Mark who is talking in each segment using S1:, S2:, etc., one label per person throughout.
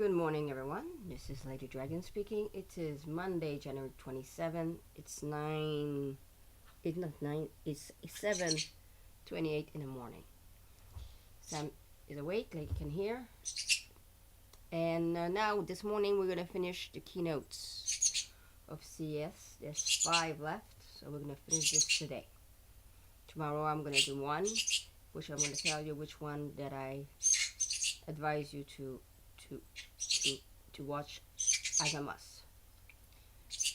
S1: Good morning, everyone. This is LadyDragon speaking. It is Monday, January 27. It's 7:28 in the morning. Sam is awake, like you can hear. And now, this morning, we're going to finish the keynotes of CES. There's 5 left, so we're going to finish this today. Tomorrow, I'm going to do one, which I'm going to tell you which one that I advise you to watch as a must.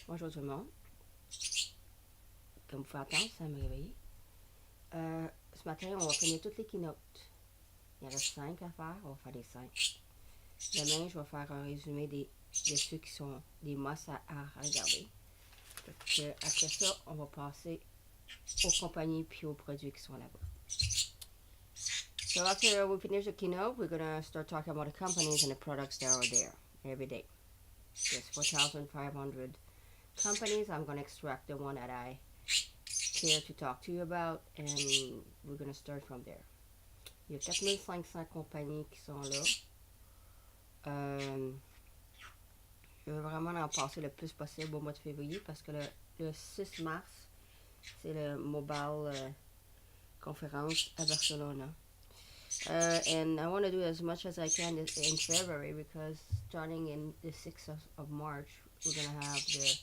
S1: Bonjour tout le monde. Comme vous faites attendre, ça me réveille. Ce matin, on va finir toutes les keynotes. Il y en reste 5 à faire, on va faire les 5. Demain, je vais faire un résumé de ceux qui sont des must à regarder. Donc, après ça, on va passer aux compagnies puis aux produits qui sont là-bas. So after we finish the keynote, we're going to start talking about the companies and the products that are there every day. There's 4,500 companies. I'm going to extract the one that I care to talk to you about, and we're going to start from there. Il y a 4500 compagnies qui sont là. Je veux vraiment en passer le plus possible au mois de février parce que le 6 mars, c'est le Mobile Conference à Barcelona. And I want to do as much as I can in February because starting in the 6th of March, we're going to have the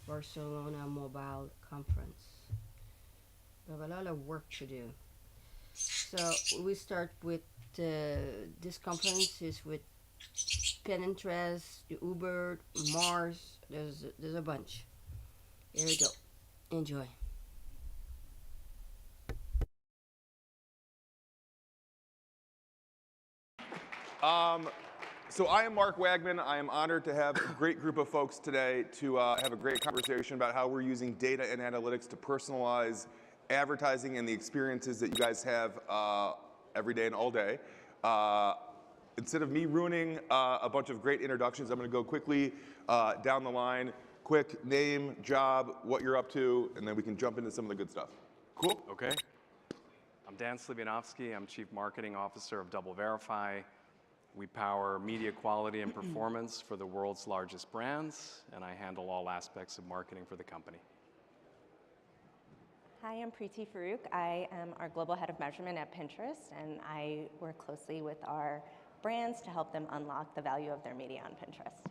S1: Barcelona Mobile Conference. We have a lot of work to do. So we start with this conference is with Pinterest, Uber, Mars. There's a bunch. Here we go. Enjoy.
S2: So I am Mark Wagman. I am honored to have a great group of folks today to have a great conversation about how we're using data and analytics to personalize advertising and the experiences that you guys have every day and all day. Instead of me ruining a bunch of great introductions, I'm going to go quickly down the line. Quick name, job, what you're up to, and then we can jump into some of the good stuff. Cool?
S3: Okay. I'm Dan Slivianovsky. I'm Chief Marketing Officer of DoubleVerify. We power media quality and performance for the world's largest brands, and I handle all aspects of marketing for the company.
S4: Hi, I'm Preeti Farouk. I am our Global Head of Measurement at Pinterest, and I work closely with our brands to help them unlock the value of their media on Pinterest.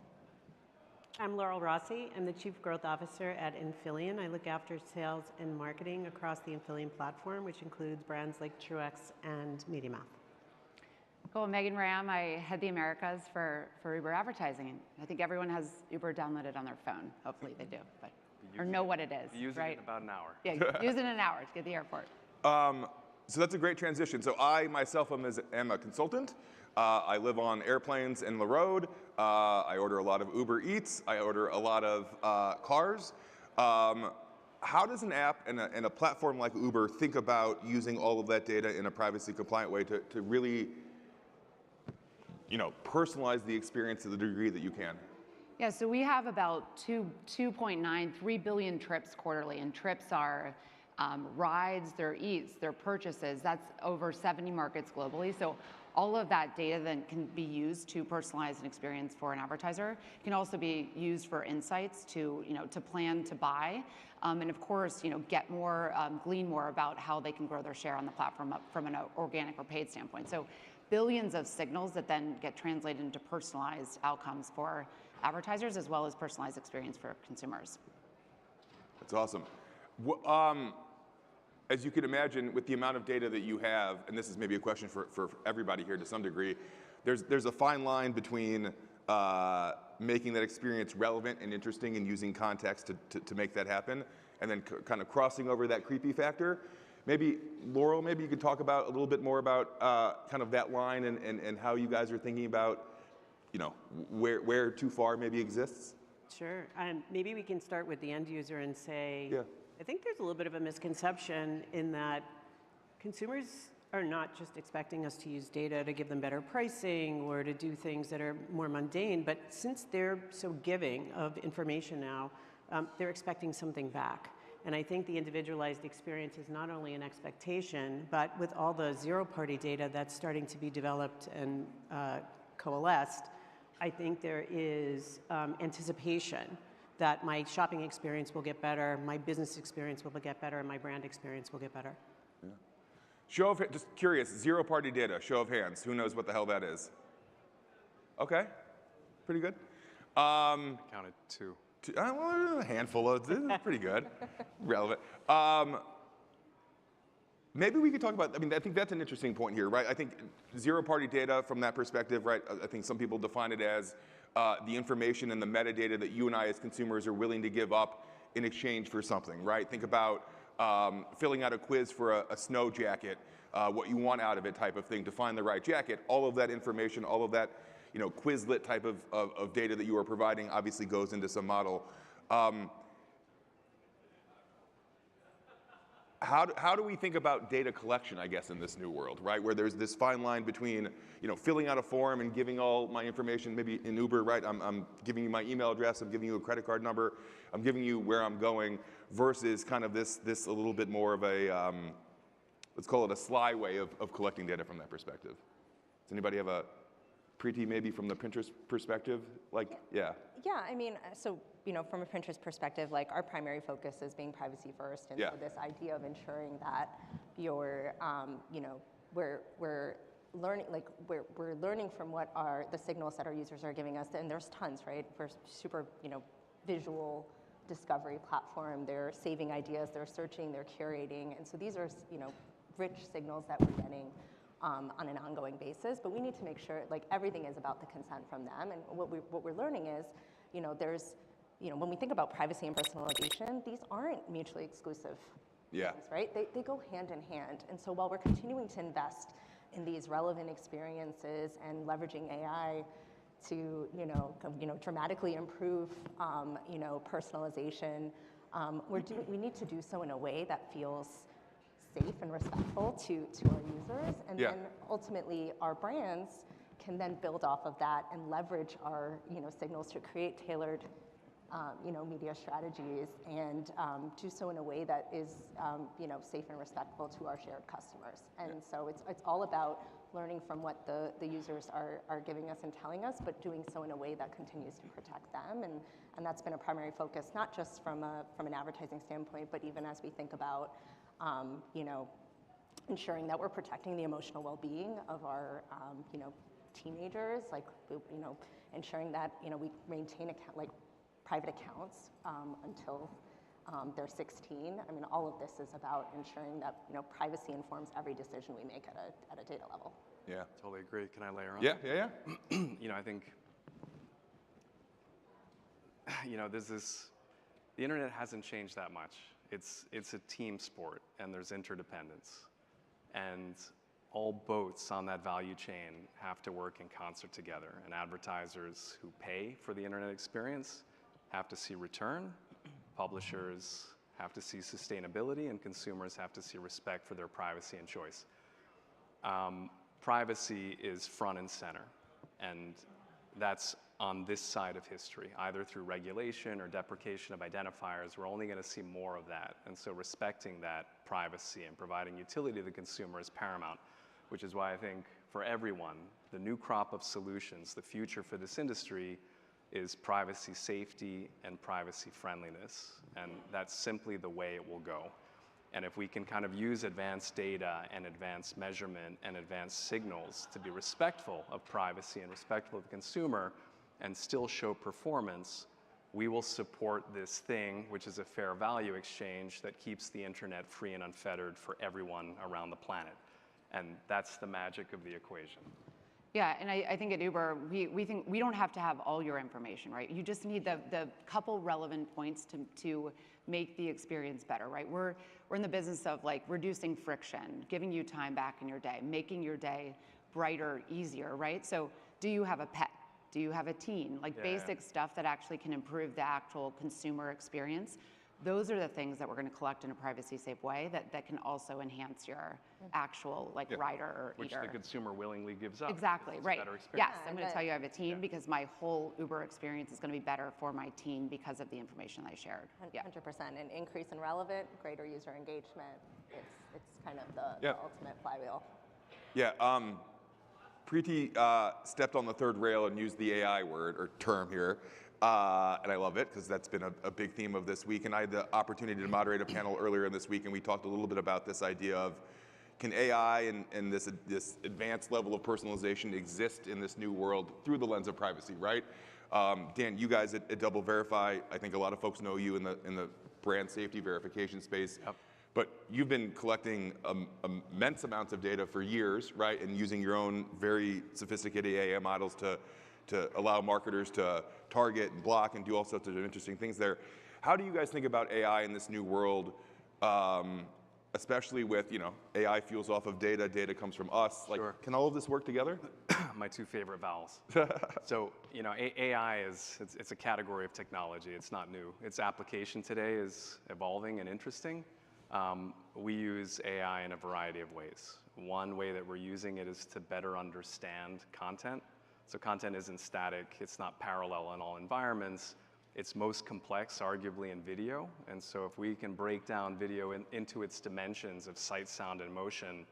S5: I'm Laurel Rossi. I'm the Chief Growth Officer at Infillion. I look after sales and marketing across the Infillion platform, which includes brands like Truex and MediaMath.
S6: Cool, Megan Ram. I head the Americas for Uber advertising. I think everyone has Uber downloaded on their phone. Hopefully they do, but or know what it is.
S3: Use
S6: right?
S3: it in about an hour.
S6: Yeah, use it in an hour to get to the airport.
S2: So that's a great transition. So I myself am a consultant. I live on airplanes and the road. I order a lot of Uber Eats. I order a lot of cars. How does an app and a platform like Uber think about using all of that data in a privacy compliant way to really personalize the experience to the degree that you can?
S6: Yeah, so we have about 3 billion trips quarterly, and trips are rides, their eats, their purchases. That's over 70 markets globally. So all of that data then can be used to personalize an experience for an advertiser. It can also be used for insights to plan to buy, and of course, get more, glean more about how they can grow their share on the platform up from an organic or paid standpoint. So billions of signals that then get translated into personalized outcomes for advertisers as well as personalized experience for consumers.
S2: That's awesome. As you can imagine, with the amount of data that you have, and this is maybe a question for everybody here to some degree, there's a fine line between making that experience relevant and interesting and using context to make that happen, and then kind of crossing over that creepy factor. Maybe, Laurel, maybe you could talk about a little bit more about kind of that line and how you guys are thinking about, where too far maybe exists.
S5: Sure. Maybe we can start with the end user and say,
S2: yeah.
S5: I think there's a little bit of a misconception in that consumers are not just expecting us to use data to give them better pricing or to do things that are more mundane, but since they're so giving of information now, they're expecting something back. And I think the individualized experience is not only an expectation, but with all the zero-party data that's starting to be developed and coalesced, I think there is anticipation that my shopping experience will get better, my business experience will get better, and my brand experience will get better.
S2: Yeah. Show of, just curious, zero-party data, show of hands. Who knows what the hell that is? Okay, pretty good.
S3: I counted two.
S2: Well, a handful of, this is pretty good, relevant. Maybe we could talk about, I mean, I think that's an interesting point here, right? I think zero-party data from that perspective, right? I think some people define it as the information and the metadata that you and I as consumers are willing to give up in exchange for something, right? Think about filling out a quiz for a snow jacket, what you want out of it type of thing to find the right jacket. All of that information, all of that, you know, Quizlet type of data that you are providing obviously goes into some model. How do we think about data collection, I guess, in this new world, right? Where there's this fine line between, you know, filling out a form and giving all my information, maybe in Uber, right? I'm giving you my email address, I'm giving you a credit card number, I'm giving you where I'm going, versus kind of this a little bit more of a, let's call it a sly way of collecting data from that perspective. Does anybody have a Preeti, maybe from the Pinterest perspective? Like, yeah.
S4: Yeah, I mean, so, you know, from a Pinterest perspective, like our primary focus is being privacy first. And
S2: yeah.
S4: so this idea of ensuring that you're, you know, we're learning, like we're learning from what are the signals that our users are giving us. And there's tons, right? We're super, you know, visual discovery platform. They're saving ideas, they're searching, they're curating. And so these are, you know, rich signals that we're getting on an ongoing basis, but we need to make sure, like, everything is about the consent from them. And what we're learning is, you know, there's, you know, when we think about privacy and personalization, these aren't mutually exclusive things, right? They go hand in hand. And so while we're continuing to invest in these relevant experiences and leveraging AI to, you know, dramatically improve, you know, personalization, we need to do so in a way that feels safe and respectful to our users, and then ultimately our brands can then build off of that and leverage our, you know, signals to create tailored, you know, media strategies, and do so in a way that is, you know, safe and respectful to our shared customers. And so it's all about learning from what the users are giving us and telling us, but doing so in a way that continues to protect them. And that's been a primary focus, not just from an advertising standpoint, but even as we think about, you know, ensuring that we're protecting the emotional well-being of our, you know, teenagers, like, you know, ensuring that, you know, we maintain like private accounts until they're 16. I mean, all of this is about ensuring that, you know, privacy informs every decision we make at a data level.
S2: Yeah.
S3: Totally agree. Can I layer on?
S2: Yeah.
S3: You know, I think, you know, the internet hasn't changed that much. It's a team sport, and there's interdependence. And all boats on that value chain have to work in concert together. And advertisers who pay for the internet experience have to see return. Publishers have to see sustainability, and consumers have to see respect for their privacy and choice. Privacy is front and center, and that's on this side of history, either through regulation or deprecation of identifiers. We're only going to see more of that. And so respecting that privacy and providing utility to the consumer is paramount, which is why I think for everyone, the new crop of solutions, the future for this industry is privacy safety and privacy friendliness. And that's simply the way it will go. And if we can kind of use advanced data and advanced measurement and advanced signals to be respectful of privacy and respectful of the consumer and still show performance, we will support this thing, which is a fair value exchange that keeps the internet free and unfettered for everyone around the planet. And that's the magic of the equation.
S6: Yeah, and I think at Uber, we think we don't have to have all your information, right? You just need the couple relevant points to make the experience better, right? We're in the business of, like, reducing friction, giving you time back in your day, making your day brighter, easier, right? So do you have a pet? Do you have a teen? Like, basic stuff that actually can improve the actual consumer experience. Those are the things that we're going to collect in a privacy-safe way that can also enhance your actual, like, rider or
S3: Which
S6: eater.
S3: the consumer willingly gives up.
S6: Exactly, right.
S3: Better experience.
S6: Yes, I'm going to tell you I have a teen because my whole Uber experience is going to be better for my teen because of the information I shared.
S4: 100%. An increase in relevant, greater user engagement. It's kind of the ultimate flywheel.
S2: Yeah. Preeti stepped on the third rail and used the AI word or term here. And I love it because that's been a big theme of this week. And I had the opportunity to moderate a panel earlier in this week, and we talked a little bit about this idea of can AI and this advanced level of personalization exist in this new world through the lens of privacy, right? Dan, you guys at Double Verify, I think a lot of folks know you in the brand safety verification space.
S3: Yep.
S2: But you've been collecting immense amounts of data for years, right? And using your own very sophisticated AI models to allow marketers to target and block and do all sorts of interesting things there. How do you guys think about AI in this new world, especially with, AI fuels off of data, data comes from us. Like,
S3: Sure.
S2: can all of this work together?
S3: My two favorite vowels. So, AI it's a category of technology. It's not new. Its application today is evolving and interesting. We use AI in a variety of ways. One way that we're using it is to better understand content. So content isn't static. It's not parallel in all environments. It's most complex, arguably, in video. And so if we can break down video into its dimensions of sight, sound, and motion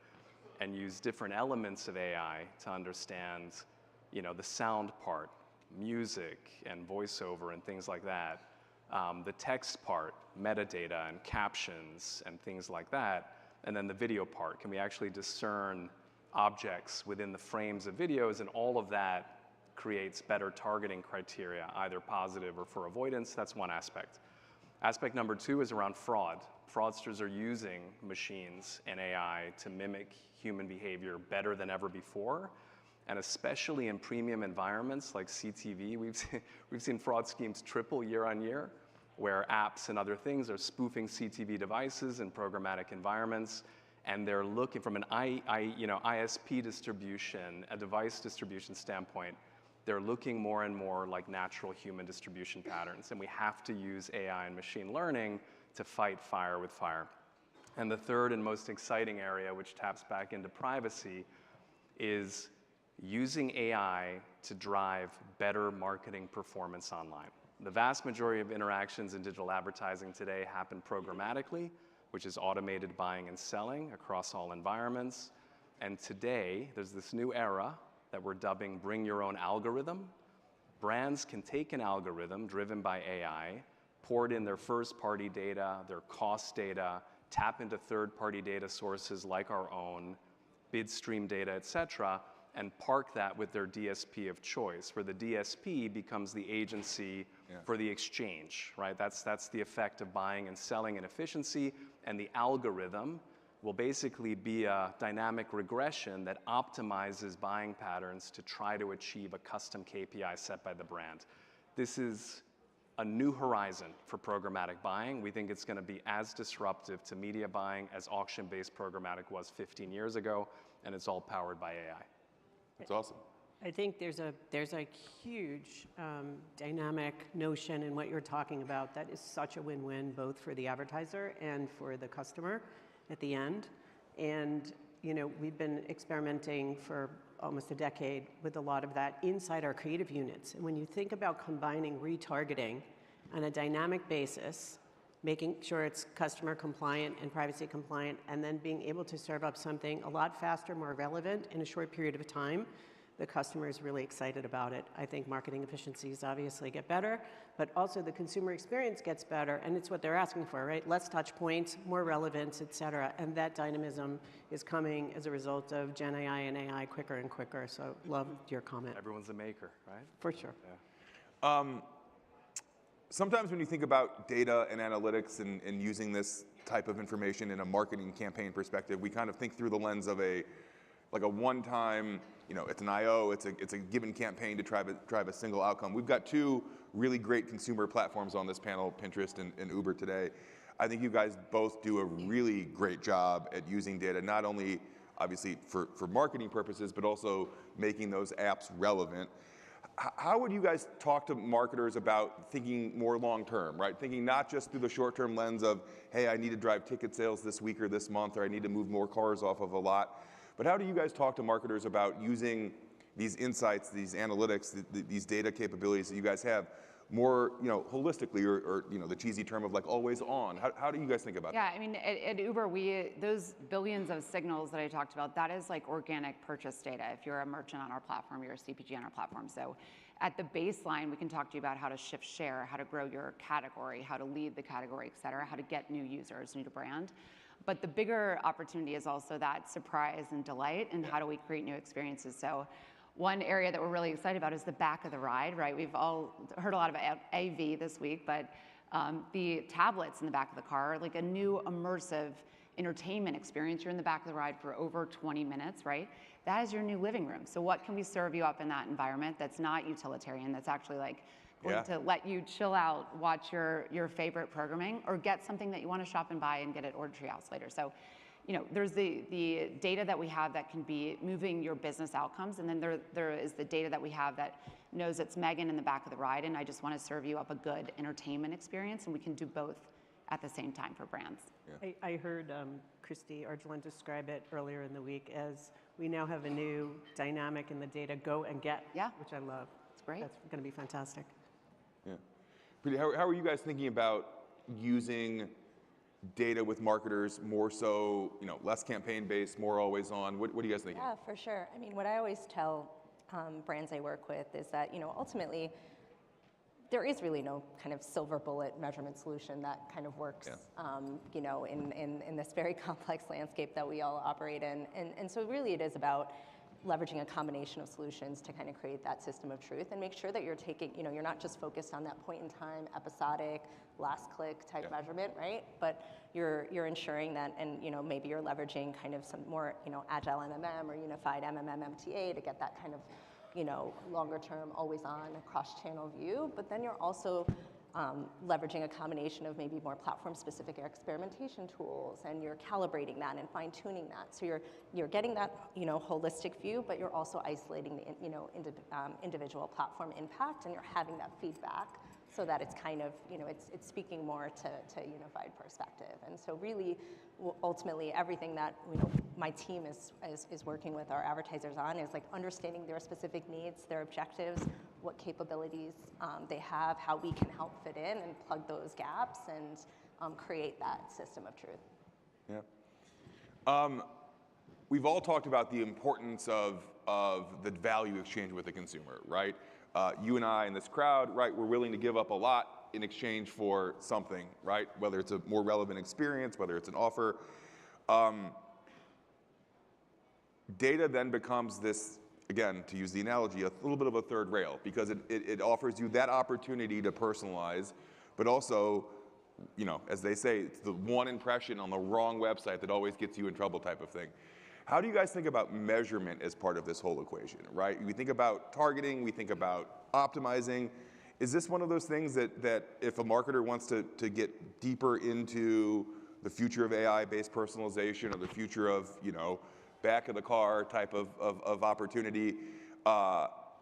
S3: and use different elements of AI to understand, the sound part, music and voiceover and things like that, the text part, metadata and captions and things like that, and then the video part. Can we actually discern objects within the frames of videos, and all of that creates better targeting criteria, either positive or for avoidance? That's one aspect. Aspect number two is around fraud. Fraudsters are using machines and AI to mimic human behavior better than ever before. And especially in premium environments like CTV, we've seen fraud schemes triple year on year, where apps and other things are spoofing CTV devices in programmatic environments, and they're looking from an ISP distribution, a device distribution standpoint, they're looking more and more like natural human distribution patterns, and we have to use AI and machine learning to fight fire with fire. And the third and most exciting area, which taps back into privacy, is using AI to drive better marketing performance online. The vast majority of interactions in digital advertising today happen programmatically, which is automated buying and selling across all environments. And today, there's this new era that we're dubbing bring your own algorithm. Brands can take an algorithm driven by AI, pour it in their first-party data, their cost data, tap into third-party data sources like our own, bid stream data, et cetera, and park that with their DSP of choice, where the DSP becomes the agency for the exchange, right? That's the effect of buying and selling and efficiency, and the algorithm will basically be a dynamic regression that optimizes buying patterns to try to achieve a custom KPI set by the brand. This is a new horizon for programmatic buying. We think it's going to be as disruptive to media buying as auction-based programmatic was 15 years ago, and it's all powered by AI.
S2: That's awesome.
S5: I think there's a huge dynamic notion in what you're talking about that is such a win-win both for the advertiser and for the customer at the end. And we've been experimenting for almost a decade with a lot of that inside our creative units. And when you think about combining retargeting on a dynamic basis, making sure it's customer compliant and privacy compliant, and then being able to serve up something a lot faster, more relevant in a short period of time, the customer is really excited about it. I think marketing efficiencies obviously get better, but also the consumer experience gets better, and it's what they're asking for, right? Less touch points, more relevance, et cetera, and that dynamism is coming as a result of Gen AI and AI quicker and quicker, so love your comment.
S3: Everyone's a maker, right?
S5: For sure.
S3: Yeah.
S2: Sometimes when you think about data and analytics and using this type of information in a marketing campaign perspective, we kind of think through the lens of a one-time, it's an IO, it's a given campaign to drive a single outcome. We've got two really great consumer platforms on this panel, Pinterest and Uber today. I think you guys both do a really great job at using data, not only obviously for marketing purposes, but also making those apps relevant. How would you guys talk to marketers about thinking more long-term, right? Thinking not just through the short-term lens of, hey, I need to drive ticket sales this week or this month, or I need to move more cars off of a lot. But how do you guys talk to marketers about using these insights, these analytics, these data capabilities that you guys have more, holistically, or the cheesy term of like always on? How do you guys think about that?
S6: Yeah, I mean, at Uber, those billions of signals that I talked about, that is like organic purchase data. If you're a merchant on our platform, you're a CPG on our platform. So at the baseline, we can talk to you about how to shift share, how to grow your category, how to lead the category, et cetera, how to get new users, new to brand. But the bigger opportunity is also that surprise and delight, and how do we create new experiences. So one area that we're really excited about is the back of the ride, right? We've all heard a lot about AV this week, but the tablets in the back of the car are like a new immersive entertainment experience. You're in the back of the ride for over 20 minutes, right? That is your new living room. So what can we serve you up in that environment that's not utilitarian, that's actually like going to let you chill out, watch your favorite programming, or get something that you want to shop and buy and get it ordered to your house later. So there's the data that we have that can be moving your business outcomes, and then there is the data that we have that knows it's Megan in the back of the ride, and I just want to serve you up a good entertainment experience, and we can do both at the same time for brands.
S5: Yeah. I heard Christy Argelin describe it earlier in the week as we now have a new dynamic in the data, go and get, which I love.
S6: It's great.
S5: That's going to be fantastic.
S2: Yeah. Preeti, how are you guys thinking about using data with marketers more so, less campaign-based, more always on? What are you guys thinking?
S4: Yeah, for sure. I mean, what I always tell brands I work with is that, ultimately, there is really no kind of silver bullet measurement solution that kind of works, in this very complex landscape that we all operate in. And so really it is about leveraging a combination of solutions to kind of create that system of truth and make sure that you're taking, you're not just focused on that point in time, episodic, last click type measurement, right? But you're ensuring that, and maybe you're leveraging kind of some more, agile MMM or unified MMM MTA to get that kind of, longer term, always on, cross-channel view. But then you're also leveraging a combination of maybe more platform-specific experimentation tools, and you're calibrating that and fine-tuning that. So you're getting that holistic view, but you're also isolating the individual platform impact, and you're having that feedback so that it's kind of it's speaking more to a unified perspective. And so really, ultimately, everything that my team is working with our advertisers on is like understanding their specific needs, their objectives, what capabilities they have, how we can help fit in and plug those gaps and create that system of truth.
S2: Yeah. We've all talked about the importance of the value exchange with the consumer, right? You and I in this crowd, right, we're willing to give up a lot in exchange for something, right? Whether it's a more relevant experience, whether it's an offer. Data then becomes this, again, to use the analogy, a little bit of a third rail, because it offers you that opportunity to personalize, but also, as they say, it's the one impression on the wrong website that always gets you in trouble type of thing. How do you guys think about measurement as part of this whole equation, right? We think about targeting, we think about optimizing. Is this one of those things that if a marketer wants to get deeper into the future of AI-based personalization or the future of, back of the car type of opportunity,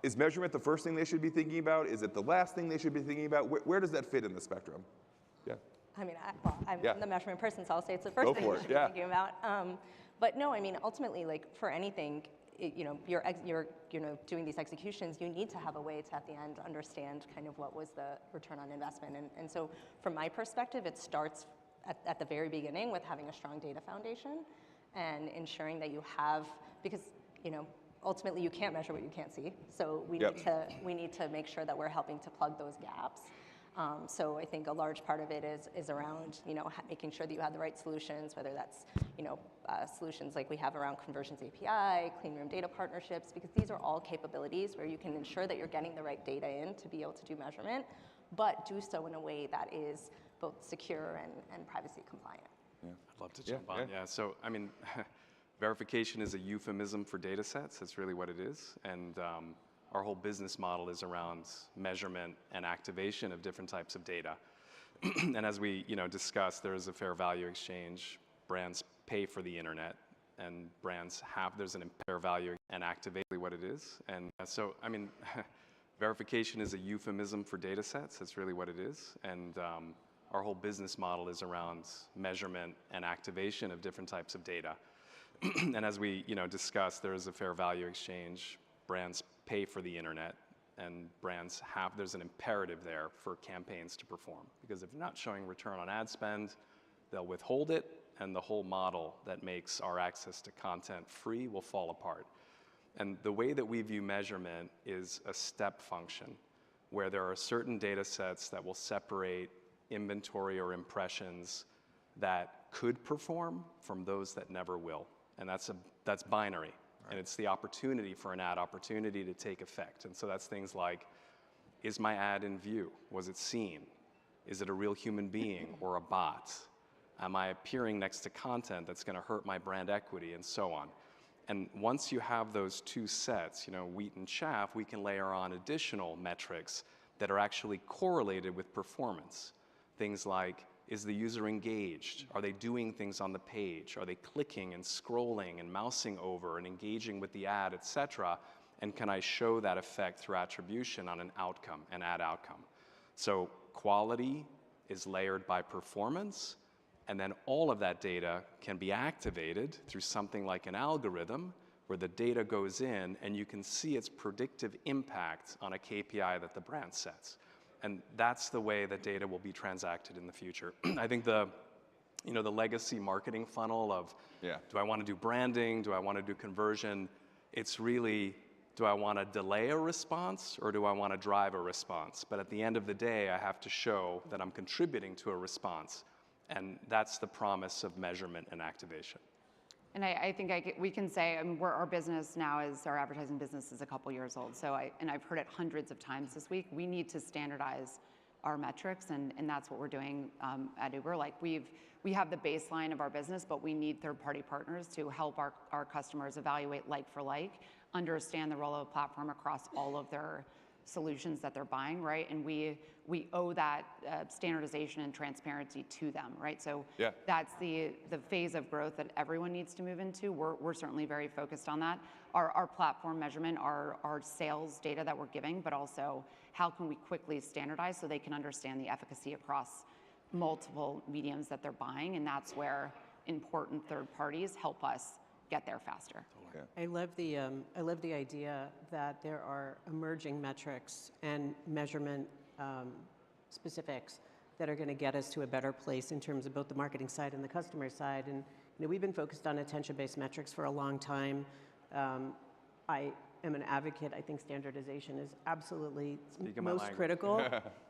S2: is measurement the first thing they should be thinking about? Is it the last thing they should be thinking about? Where does that fit in the spectrum? Yeah.
S4: I mean, I'm the measurement person, so I'll say it's the first thing you should be thinking about. But no, I mean, ultimately, like for anything, you're doing these executions, you need to have a way to, at the end, understand kind of what was the return on investment. And so from my perspective, it starts at the very beginning with having a strong data foundation and ensuring that you have, because, ultimately you can't measure what you can't see. So we need to make sure that we're helping to plug those gaps. So I think a large part of it is around, making sure that you have the right solutions, whether that's, solutions like we have around Conversions API, clean room data partnerships, because these are all capabilities where you can ensure that you're getting the right data in to be able to do measurement, but do so in a way that is both secure and privacy compliant.
S3: Yeah. I'd love to jump on. Yeah. So, I mean, verification is a euphemism for data sets. That's really what it is. And our whole business model is around measurement and activation of different types of data. And as we discussed, there is a fair value exchange. Brands pay for the internet, and brands there's an fair value and activate what it is. And so, I mean, verification is a euphemism for data sets. That's really what it is. And our whole business model is around measurement and activation of different types of data. And as we discussed, there is a fair value exchange. Brands pay for the internet, and brands have, there's an imperative there for campaigns to perform. Because if you're not showing return on ad spend, they'll withhold it, and the whole model that makes our access to content free will fall apart. And the way that we view measurement is a step function, where there are certain data sets that will separate inventory or impressions that could perform from those that never will. And that's binary. And it's the opportunity for an ad opportunity to take effect. And so that's things like, is my ad in view? Was it seen? Is it a real human being or a bot? Am I appearing next to content that's going to hurt my brand equity, and so on? And once you have those two sets, wheat and chaff, we can layer on additional metrics that are actually correlated with performance. Things like, is the user engaged? Are they doing things on the page? Are they clicking and scrolling and mousing over and engaging with the ad, et cetera? And can I show that effect through attribution on an outcome, an ad outcome? So quality is layered by performance, and then all of that data can be activated through something like an algorithm where the data goes in and you can see its predictive impact on a KPI that the brand sets. And that's the way that data will be transacted in the future. I think the legacy marketing funnel of, do I want to do branding? Do I want to do conversion? It's really, do I want to delay a response or do I want to drive a response? But at the end of the day, I have to show that I'm contributing to a response. And that's the promise of measurement and activation.
S6: And I think we can say, our business now is, our advertising business is a couple years old. So I've heard it hundreds of times this week. We need to standardize our metrics, and that's what we're doing at Uber. Like we have the baseline of our business, but we need third-party partners to help our customers evaluate like for like, understand the role of a platform across all of their solutions that they're buying, right? And we owe that standardization and transparency to them, right? So that's the phase of growth that everyone needs to move into. We're certainly very focused on that. Our platform measurement, our sales data that we're giving, but also how can we quickly standardize so they can understand the efficacy across multiple mediums that they're buying, and that's where important third parties help us get there faster.
S5: I love the idea that there are emerging metrics and measurement specifics that are going to get us to a better place in terms of both the marketing side and the customer side. And we've been focused on attention-based metrics for a long time. I am an advocate. I think standardization is absolutely most critical.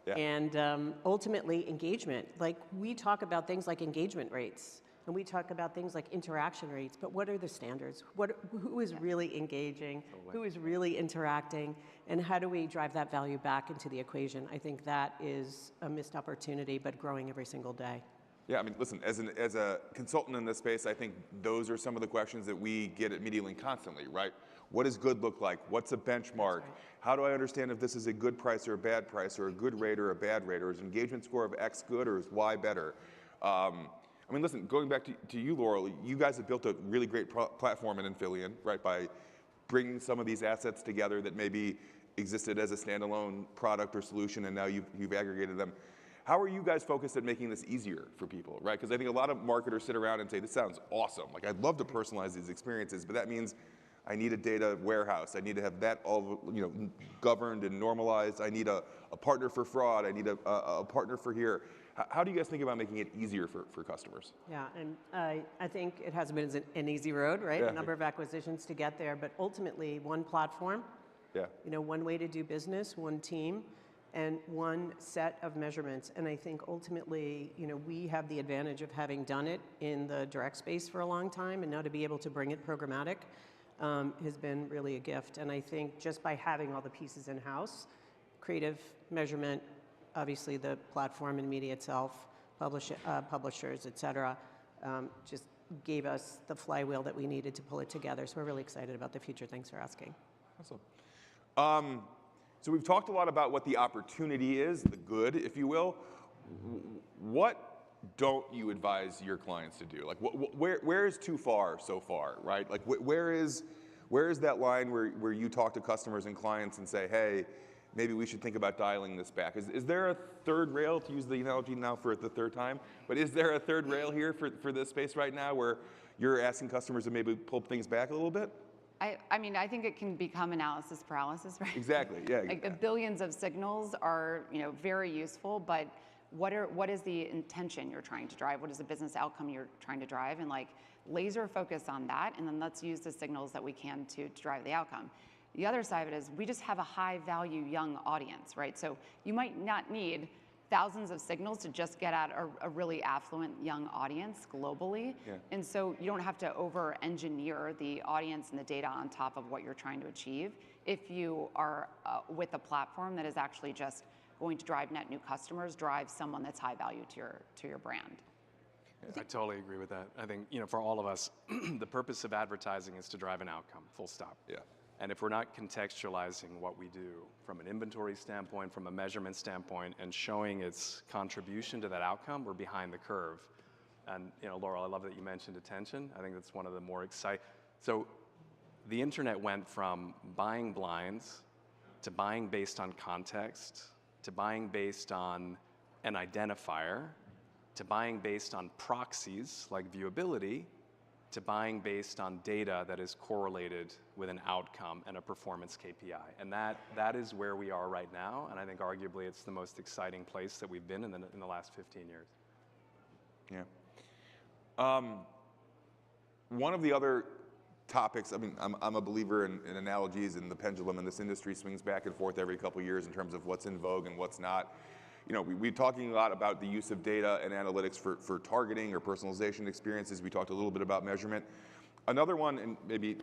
S5: And ultimately, engagement. Like, we talk about things like engagement rates. And we talk about things like interaction rates, but what are the standards? Who is really engaging? Who is really interacting? And how do we drive that value back into the equation? I think that is a missed opportunity, but growing every single day.
S2: Yeah, I mean, listen, as a consultant in this space, I think those are some of the questions that we get at MediaLink constantly, right? What does good look like? What's a benchmark? Right. How do I understand if this is a good price or a bad price, or a good rate or a bad rate, or is engagement score of X good or is Y better? I mean, listen, going back to you, Laurel, you guys have built a really great platform in Infillion, right, by bringing some of these assets together that maybe existed as a standalone product or solution, and now you've aggregated them. How are you guys focused at making this easier for people, right? Because I think a lot of marketers sit around and say, this sounds awesome. Like, I'd love to personalize these experiences, but that means I need a data warehouse. I need to have that all governed and normalized. I need a partner for fraud. I need a partner for here. How do you guys think about making it easier for customers?
S5: Yeah, and I think it hasn't been an easy road, right? A number of acquisitions to get there, but ultimately one platform, one way to do business, one team, and one set of measurements. And I think ultimately, we have the advantage of having done it in the direct space for a long time, and now to be able to bring it programmatic has been really a gift. And I think just by having all the pieces in-house, creative, measurement, obviously the platform and media itself, publishers, et cetera, just gave us the flywheel that we needed to pull it together. So we're really excited about the future. Thanks for asking.
S2: Awesome. So we've talked a lot about what the opportunity is, the good, if you will. What don't you advise your clients to do? Like, where is too far so far, right? Like, where is that line where you talk to customers and clients and say, hey, maybe we should think about dialing this back? Is there a third rail, to use the analogy now for the third time, but is there a third rail here for this space right now where you're asking customers to maybe pull things back a little bit?
S6: I mean, I think it can become analysis paralysis, right?
S2: Exactly, yeah.
S6: Like the billions of signals are, very useful, but what is the intention you're trying to drive? What is the business outcome you're trying to drive? And like laser focus on that, and then let's use the signals that we can to drive the outcome. The other side of it is we just have a high value young audience, right? So you might not need thousands of signals to just get at a really affluent young audience globally.
S2: Yeah.
S6: And so you don't have to over-engineer the audience and the data on top of what you're trying to achieve if you are with a platform that is actually just going to drive net new customers, drive someone that's high value to your brand.
S3: I totally agree with that. I think, for all of us, the purpose of advertising is to drive an outcome, full stop.
S2: Yeah.
S3: And if we're not contextualizing what we do from an inventory standpoint, from a measurement standpoint, and showing its contribution to that outcome, we're behind the curve. And Laurel, I love that you mentioned attention. I think that's one of the more exciting. So the internet went from buying blinds to buying based on context, to buying based on an identifier, to buying based on proxies like viewability, to buying based on data that is correlated with an outcome and a performance KPI. And that is where we are right now, and I think arguably it's the most exciting place that we've been in the last 15 years.
S2: Yeah. One of the other topics, I mean, I'm a believer in analogies, and the pendulum in this industry swings back and forth every couple of years in terms of what's in vogue and what's not. We're talking a lot about the use of data and analytics for targeting or personalization experiences. We talked a little bit about measurement. Another one, and maybe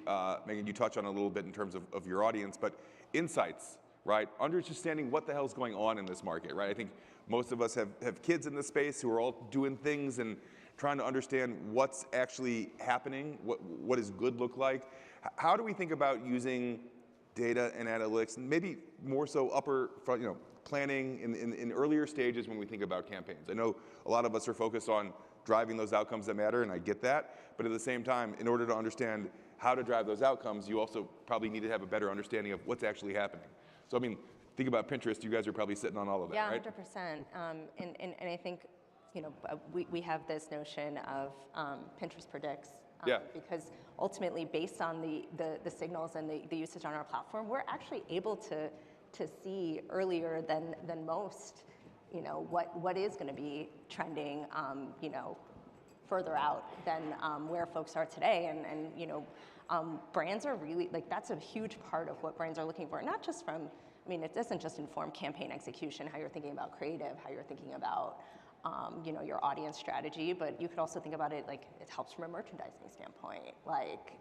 S2: Megan, you touch on a little bit in terms of your audience, but insights, right? Understanding what the hell's going on in this market, right? I think most of us have kids in this space who are all doing things and trying to understand what's actually happening, what does good look like. How do we think about using data and analytics, and maybe more so planning in earlier stages when we think about campaigns? I know a lot of us are focused on driving those outcomes that matter, and I get that, but at the same time, in order to understand how to drive those outcomes, you also probably need to have a better understanding of what's actually happening. So I mean, think about Pinterest, you guys are probably sitting on all of that, right?
S4: Yeah, 100%. And I think, we have this notion of Pinterest predicts.
S2: Yeah.
S4: Because ultimately, based on the signals and the usage on our platform, we're actually able to see earlier than most, what is going to be trending, further out than where folks are today. And brands are really, that's a huge part of what brands are looking for, not just from, it doesn't just inform campaign execution, how you're thinking about creative, how you're thinking about your audience strategy, but you could also think about it it helps from a merchandising standpoint.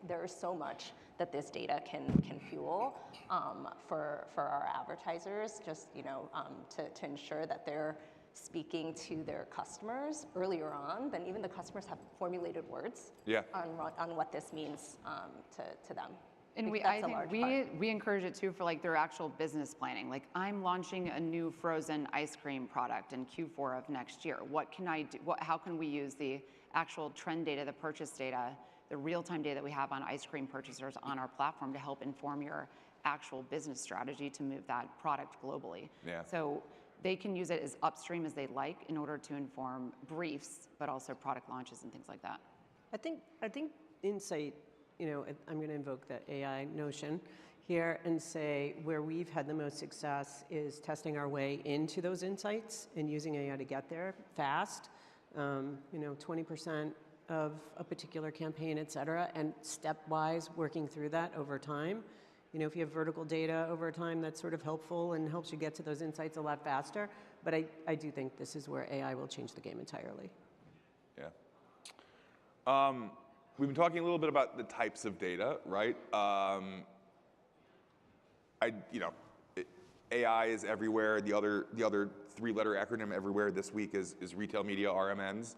S4: There's so much that this data can fuel for our advertisers, just to ensure that they're speaking to their customers earlier on than even the customers have formulated words on what this means to them.
S6: And I think we encourage it too for their actual business planning. I'm launching a new frozen ice cream product in Q4 of next year. What can I do? How can we use the actual trend data, the purchase data, the real-time data that we have on ice cream purchasers on our platform to help inform your actual business strategy to move that product globally?
S2: Yeah.
S6: So they can use it as upstream as they like in order to inform briefs, but also product launches and things like that.
S5: I think insight, I'm going to invoke the AI notion here and say where we've had the most success is testing our way into those insights and using AI to get there fast. 20% of a particular campaign, et cetera, and stepwise working through that over time. If you have vertical data over time, that's sort of helpful and helps you get to those insights a lot faster. But I do think this is where AI will change the game entirely.
S2: Yeah. We've been talking a little bit about the types of data, right? AI is everywhere. The other three-letter acronym everywhere this week is retail media, RMNs,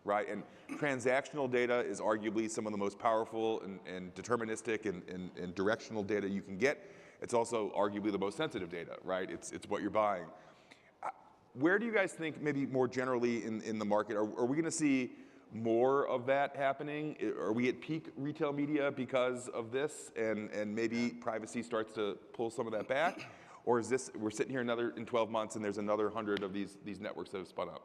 S2: right? And transactional data is arguably some of the most powerful and deterministic and directional data you can get. It's also arguably the most sensitive data, right? It's what you're buying. Where do you guys think, maybe more generally in the market, are we going to see more of that happening? Are we at peak retail media because of this, and maybe privacy starts to pull some of that back? Or is this, we're sitting here in 12 months and there's another 100 of these networks that have spun up?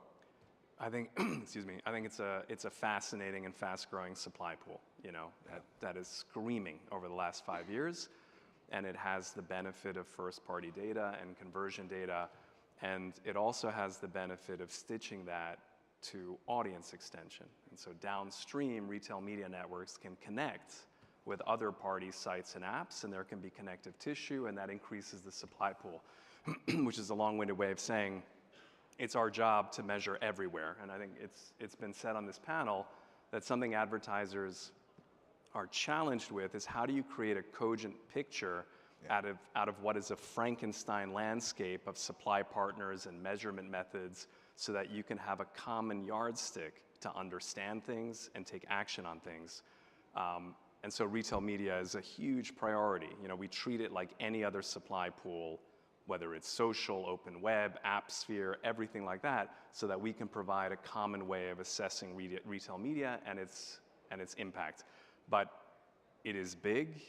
S3: I think, excuse me, I think it's a fascinating and fast-growing supply pool, you know, that is screaming over the last 5 years, and it has the benefit of first-party data and conversion data, and it also has the benefit of stitching that to audience extension. And so downstream, retail media networks can connect with other party sites and apps, and there can be connective tissue, and that increases the supply pool, which is a long-winded way of saying it's our job to measure everywhere. And I think it's been said on this panel that something advertisers are challenged with is how do you create a cogent picture out of what is a Frankenstein landscape of supply partners and measurement methods so that you can have a common yardstick to understand things and take action on things. And so retail media is a huge priority. You know, we treat it like any other supply pool, whether it's social, open web, app sphere, everything like that, so that we can provide a common way of assessing retail media and its impact. But it is big,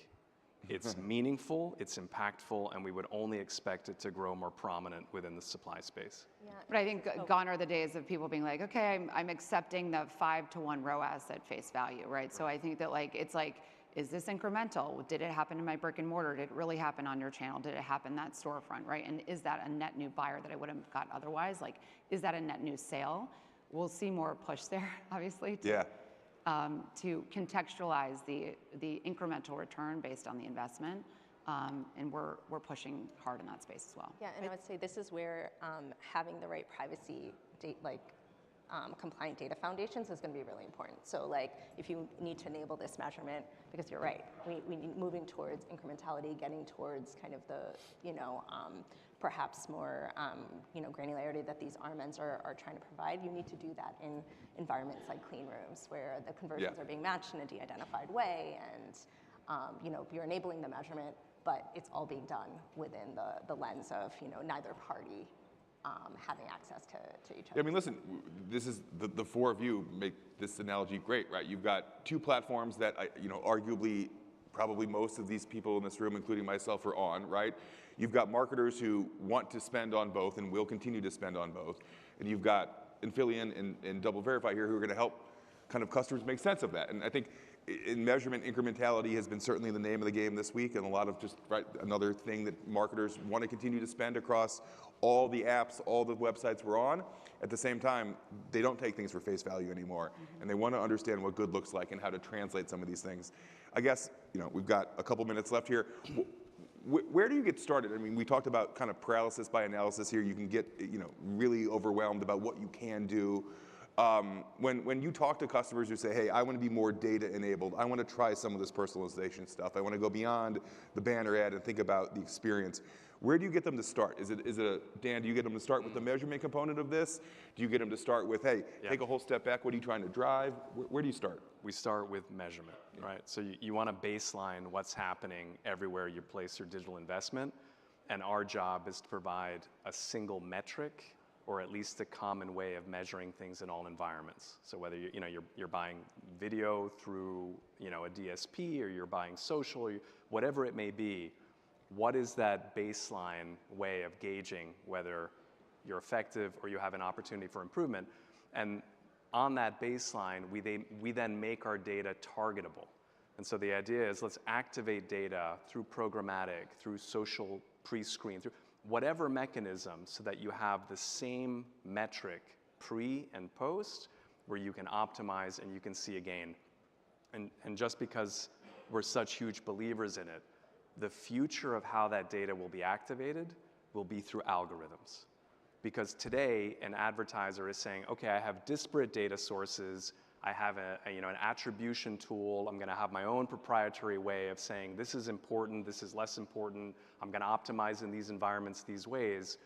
S3: it's meaningful, it's impactful, and we would only expect it to grow more prominent within the supply space.
S4: Yeah.
S6: But I think gone are the days of people being like, okay, I'm accepting the 5-to-1 ROAS at face value, right? So I think that it's like, is this incremental? Did it happen in my brick and mortar? Did it really happen on your channel? Did it happen that storefront, right? And is that a net new buyer that I wouldn't have got otherwise? Like, is that a net new sale? We'll see more push there, obviously, to contextualize the incremental return based on the investment. And we're pushing hard in that space as well.
S4: Yeah, and I would say this is where having the right privacy compliant data foundations is going to be really important. So like if you need to enable this measurement, because you're right, we need moving towards incrementality, getting towards kind of the, perhaps more, granularity that these RMNs are trying to provide, you need to do that in environments like clean rooms where the conversions are being matched in a de-identified way and, you're enabling the measurement, but it's all being done within the lens of, neither party having access to each other.
S2: I mean, listen, this is the four of you make this analogy great, right? You've got two platforms that, arguably, probably most of these people in this room, including myself, are on, right? You've got marketers who want to spend on both and will continue to spend on both. And you've got Infillion and Double Verify here who are going to help kind of customers make sense of that. And I think in measurement, incrementality has been certainly the name of the game this week, and a lot of just, another thing that marketers want to continue to spend across all the apps, all the websites we're on. At the same time, they don't take things for face value anymore, and they want to understand what good looks like and how to translate some of these things. I guess, we've got a couple minutes left here. Where do you get started? I mean, we talked about kind of paralysis by analysis here. You can get, really overwhelmed about what you can do. When you talk to customers who say, hey, I want to be more data enabled, I want to try some of this personalization stuff, I want to go beyond the banner ad and think about the experience, where do you get them to start? Is it Dan, do you get them to start with the measurement component of this? Do you get them to start with, hey, take a whole step back, what are you trying to drive? Where do you start?
S3: We start with measurement, right? So you want to baseline what's happening everywhere you place your digital investment, and our job is to provide a single metric or at least a common way of measuring things in all environments. So whether you're buying video through a DSP or you're buying social, or whatever it may be, what is that baseline way of gauging whether you're effective or you have an opportunity for improvement? And on that baseline, we then make our data targetable. And so the idea is let's activate data through programmatic, through social pre-screen, through whatever mechanism so that you have the same metric pre and post where you can optimize and you can see a gain. And just because we're such huge believers in it, the future of how that data will be activated will be through algorithms. Because today, an advertiser is saying, okay, I have disparate data sources, I have an attribution tool, I'm gonna have my own proprietary way of saying this is important, this is less important, I'm gonna optimize in these environments these ways.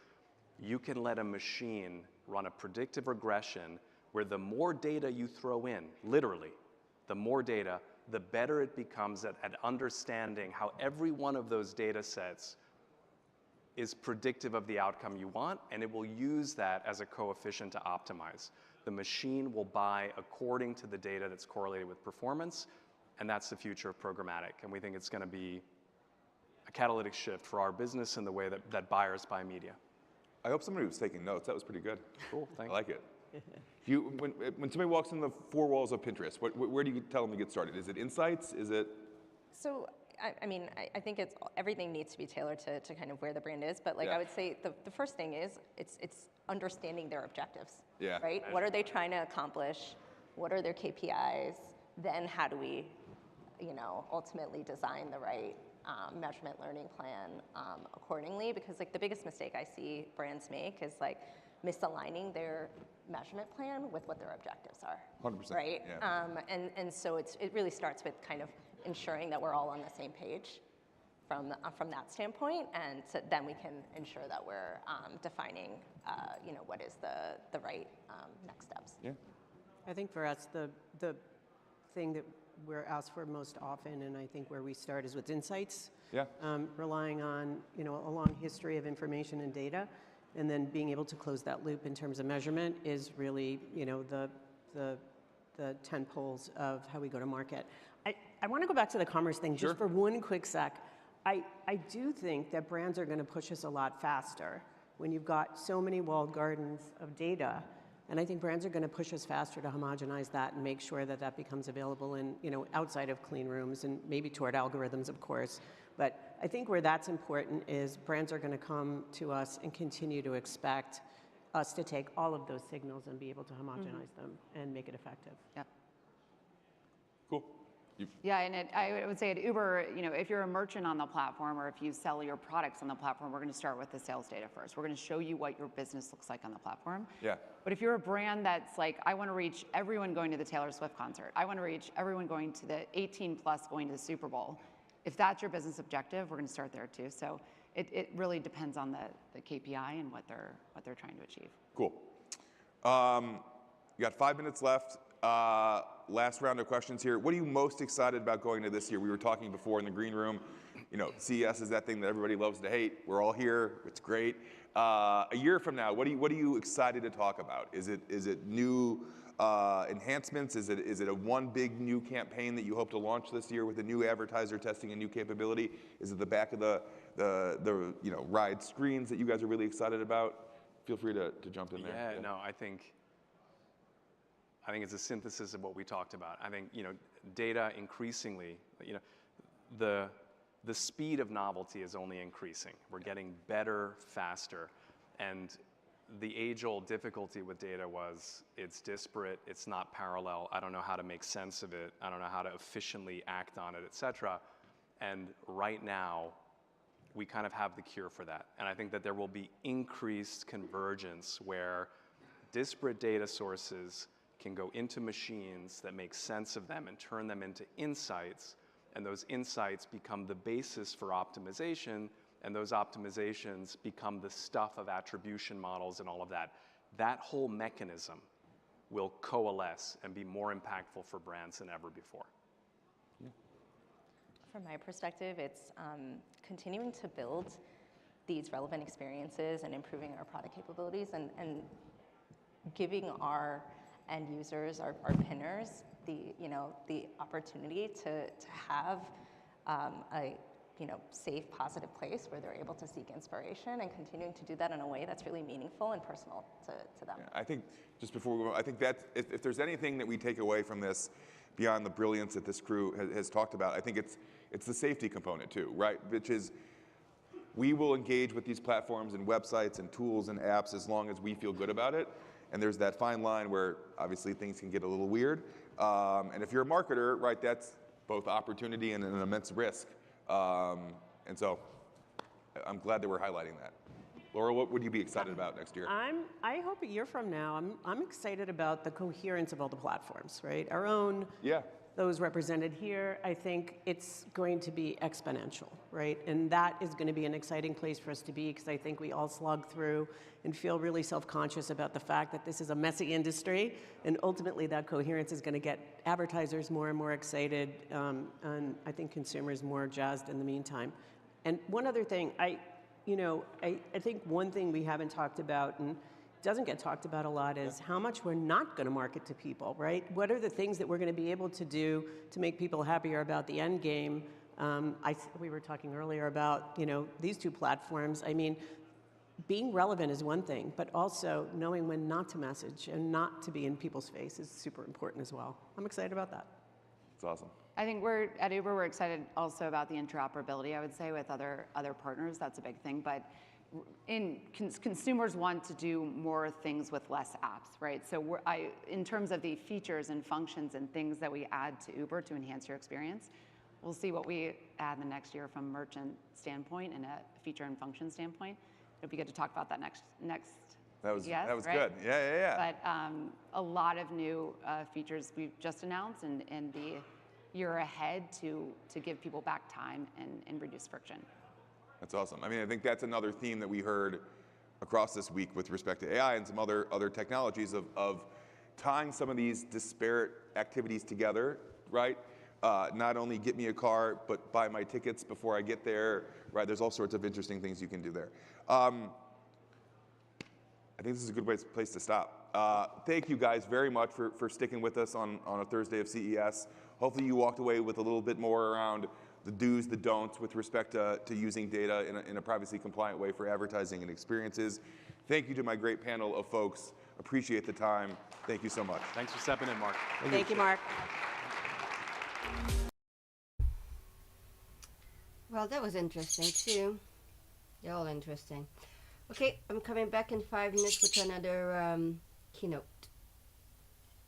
S3: You can let a machine run a predictive regression where the more data you throw in, literally, the more data, the better it becomes at understanding how every one of those data sets is predictive of the outcome you want, and it will use that as a coefficient to optimize. The machine will buy according to the data that's correlated with performance, and that's the future of programmatic. And we think it's going to be a catalytic shift for our business and the way that buyers buy media.
S2: I hope somebody was taking notes. That was pretty good.
S3: Cool, thanks.
S2: I like it. When somebody walks in the four walls of Pinterest, where do you tell them to get started? Is it insights? Is it?
S4: So, I mean, I think everything needs to be tailored to kind of where the brand is, but like
S2: Yeah.
S4: I would say the first thing is it's understanding their objectives,
S2: Yeah.
S4: right? What are they trying to accomplish? What are their KPIs? Then how do we, ultimately design the right measurement learning plan accordingly? Because like the biggest mistake I see brands make is like misaligning their measurement plan with what their objectives are.
S2: 100%.
S4: Right?
S2: Yeah.
S4: And so it really starts with kind of ensuring that we're all on the same page from that standpoint, and so then we can ensure that we're defining, what is the right next steps.
S2: Yeah.
S5: I think for us, the thing that we're asked for most often, and I think where we start is with insights.
S2: Yeah.
S5: Relying on, a long history of information and data, and then being able to close that loop in terms of measurement is really, the 10 poles of how we go to market. I want to go back to the commerce thing just for one quick sec. I do think that brands are going to push us a lot faster when you've got so many walled gardens of data. And I think brands are going to push us faster to homogenize that and make sure that that becomes available in, outside of clean rooms and maybe toward algorithms, of course. But I think where that's important is brands are going to come to us and continue to expect us to take all of those signals and be able to homogenize them and make it effective.
S6: Yep.
S2: Cool.
S6: Yeah, and I would say at Uber, if you're a merchant on the platform or if you sell your products on the platform, we're going to start with the sales data first. We're going to show you what your business looks like on the platform.
S2: Yeah.
S6: But if you're a brand that's like, I want to reach everyone going to the Taylor Swift concert, I want to reach everyone going to the 18 plus going to the Super Bowl, if that's your business objective, we're going to start there too. So it really depends on the KPI and what they're trying to achieve.
S2: Cool. You got 5 minutes left. Last round of questions here. What are you most excited about going to this year? We were talking before in the green room. CES is that thing that everybody loves to hate. We're all here. It's great. A year from now, what are you excited to talk about? Is it new enhancements? Is it a one big new campaign that you hope to launch this year with a new advertiser testing a new capability? Is it the back of the ride screens that you guys are really excited about? Feel free to jump in there.
S3: Yeah, no, I think it's a synthesis of what we talked about. I think, data increasingly, the speed of novelty is only increasing. We're getting better, faster. And the age-old difficulty with data was it's disparate, it's not parallel, I don't know how to make sense of it, I don't know how to efficiently act on it, et cetera. And right now, we kind of have the cure for that. And I think that there will be increased convergence where disparate data sources can go into machines that make sense of them and turn them into insights, and those insights become the basis for optimization, and those optimizations become the stuff of attribution models and all of that. That whole mechanism will coalesce and be more impactful for brands than ever before.
S4: From my perspective, it's continuing to build these relevant experiences and improving our product capabilities and giving our end users, our pinners, the opportunity to have a safe, positive place where they're able to seek inspiration, and continuing to do that in a way that's really meaningful and personal to them.
S2: Yeah, I think just before we go, I think that if there's anything that we take away from this beyond the brilliance that this crew has talked about, I think it's the safety component too, right? Which is, we will engage with these platforms and websites and tools and apps as long as we feel good about it. And there's that fine line where obviously things can get a little weird. And if you're a marketer, right, that's both opportunity and an immense risk. And so I'm glad that we're highlighting that. Laura, what would you be excited about next year?
S5: I hope a year from now, I'm excited about the coherence of all the platforms, right? Our own, those represented here, I think it's going to be exponential, right? And that is going to be an exciting place for us to be, because I think we all slog through and feel really self-conscious about the fact that this is a messy industry, and ultimately that coherence is going to get advertisers more and more excited, and I think consumers more jazzed in the meantime. And one other thing, I think one thing we haven't talked about, and doesn't get talked about a lot, is how much we're not going to market to people, right? What are the things that we're going to be able to do to make people happier about the end game? We were talking earlier about, these two platforms. I mean, being relevant is one thing, but also knowing when not to message and not to be in people's face is super important as well. I'm excited about that.
S2: It's awesome.
S6: I think at Uber, we're excited also about the interoperability, I would say, with other partners. That's a big thing. But consumers want to do more things with less apps, right? So in terms of the features and functions and things that we add to Uber to enhance your experience, we'll see what we add in the next year from a merchant standpoint and a feature and function standpoint. It'll be good to talk about that next.
S2: That was
S6: yes,
S2: right?
S6: good.
S2: Yeah.
S6: But a lot of new features we've just announced, and the year ahead to give people back time and reduce friction.
S2: That's awesome. I mean, I think that's another theme that we heard across this week with respect to AI and some other technologies of tying some of these disparate activities together, right? Not only get me a car, but buy my tickets before I get there, right? There's all sorts of interesting things you can do there. I think this is a good place to stop. Thank you guys very much for sticking with us on a Thursday of CES. Hopefully you walked away with a little bit more around the do's, the don'ts with respect to using data in a privacy compliant way for advertising and experiences. Thank you to my great panel of folks. Appreciate the time. Thank you so much.
S3: Thanks for stepping in, Mark.
S5: Thank you, Mark.
S1: Well, that was interesting too. They're all interesting. Okay, I'm coming back in 5 minutes with another keynote.